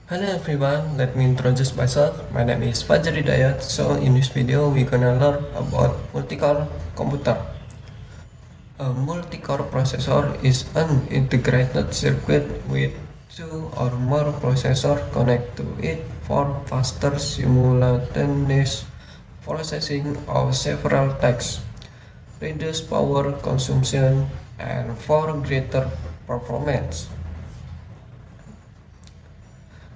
Hello everyone, let me introduce myself. My name is Fajar Hidayat. So in this video we're gonna learn about multi-core computer. A multi-core processor is an integrated circuit with two or more processors connected to it for faster simultaneous processing of several tasks, reduce power consumption, and for greater performance.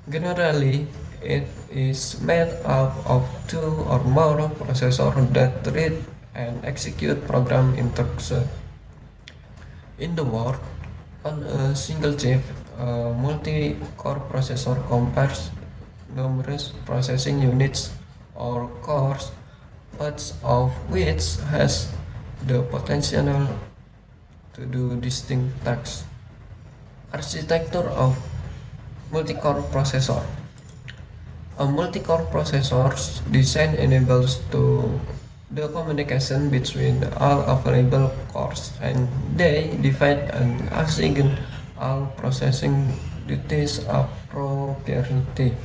Generally, it is made up of two or more processors that read and execute program instructions. In the world, on a single chip, a multi-core processor compares numerous processing units or cores, each of which has the potential to do distinct tasks. Architecture of multi-core processor. A multi-core processor's design enables to the communication between all available cores, and they divide and assign all processing duties appropriately.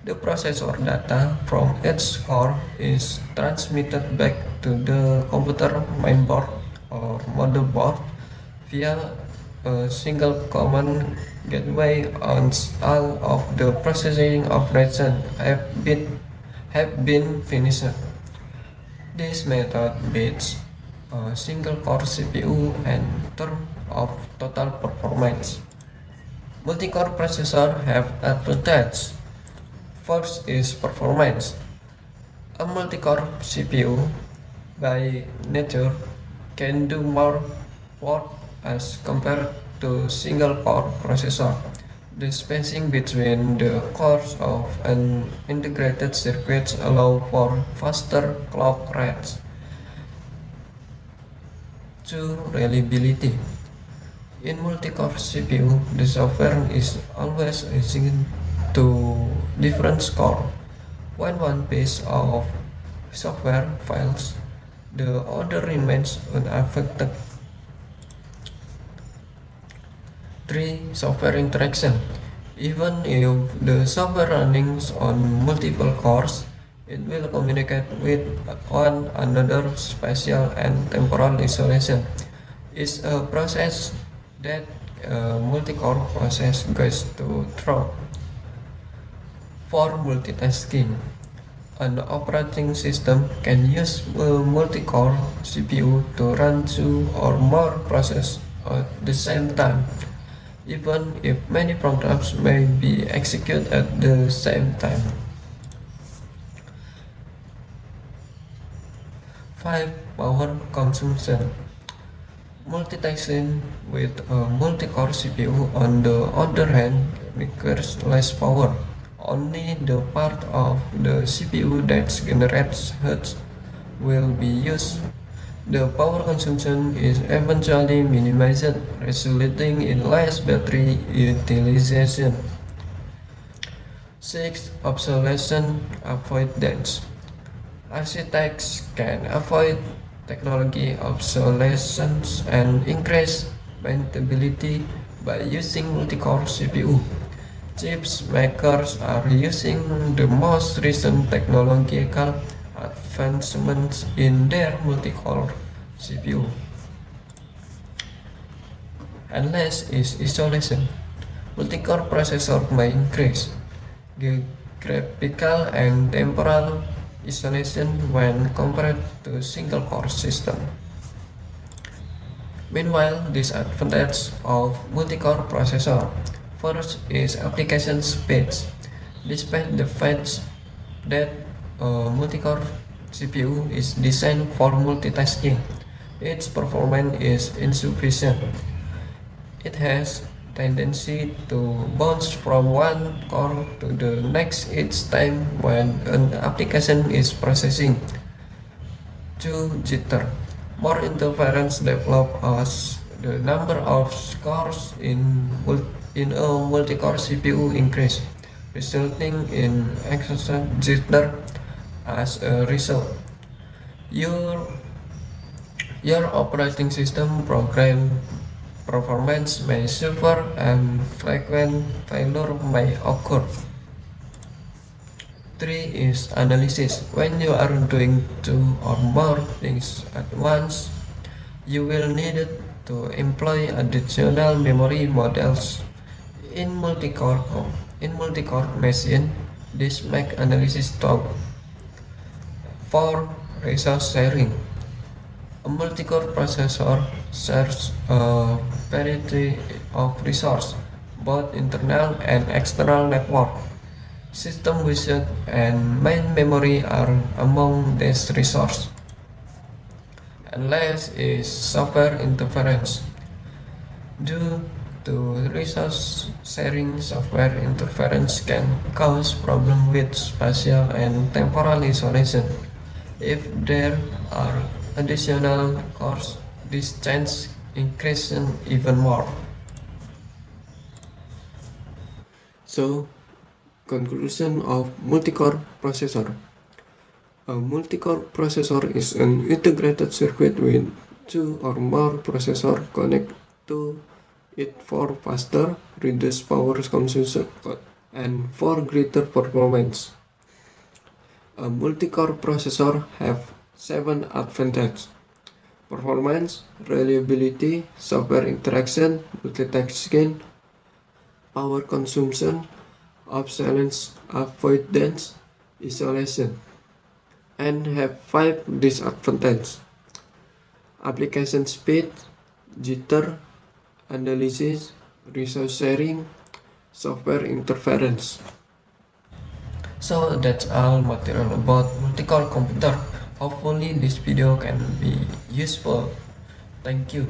The processor data from each core is transmitted back to the computer mainboard or motherboard via a single common gateway once all of the processing operations have been finished. This method beats a single core CPU in terms of total performance. Multi-core processors have advantages. First is performance. A multi-core CPU by nature can do more work as compared to single-core processor. The spacing between the cores of an integrated circuit allow for faster clock rates. 2. Reliability. In multi-core CPU, the software is always assigned to different cores. When one piece of software fails, the other remains unaffected. 3. Software interaction. Even if the software runs on multiple cores, it will communicate with one another. Spatial and temporal isolation is a process that a multi-core process goes through. For multitasking, an operating system can use a multi-core CPU to run two or more processes at the same time, even if many programs may be executed at the same time. 5. Power consumption. Multitasking with a multi-core CPU, on the other hand, requires less power. Only the part of the CPU that generates heat will be used. The power consumption is eventually minimized, resulting in less battery utilization. 6. Obsolescence avoidance. Architects can avoid technology obsolescence and increase maintainability by using multi-core CPU. Chips makers are using the most recent technological advancements in their multi-core CPU. And last is isolation. Multi-core processor may increase geographical and temporal isolation when compared to single-core system. Meanwhile, disadvantage of multi-core processor. First is application speed. Despite the fact that a multi-core CPU is designed for multitasking, its performance is insufficient. It has tendency to bounce from one core to the next each time when an application is processing. 2. Jitter. More interference develop as the number of cores in a multi-core CPU increase, resulting in excessive jitter. As a result, your your operating system performance may suffer and frequent failure may occur. 3 is analysis. When you are doing 2 or more things at once, you will need to employ additional memory models. In multi-core machine, this make analysis tough. 4. Resource sharing. A multi-core processor shares a variety of resources, both internal and external network. System vision and main memory are among these resources. And last is software interference. Due to resource sharing, software interference can cause problems with spatial and temporal isolation. If there are additional cores, this chance increases even more. So, conclusion of multi-core processor. A multi-core processor is an integrated circuit with 2 or more processors connected to it for faster, reduced power consumption, and for greater performance. A multi-core processor have 7 advantages: performance, reliability, software interaction, multitasking, power consumption, obsolescence avoidance, isolation, and have 5 disadvantages: application speed, jitter, analysis, resource sharing, software interference. So that's all material about multi-core computer. Hopefully this video can be useful. Thank you.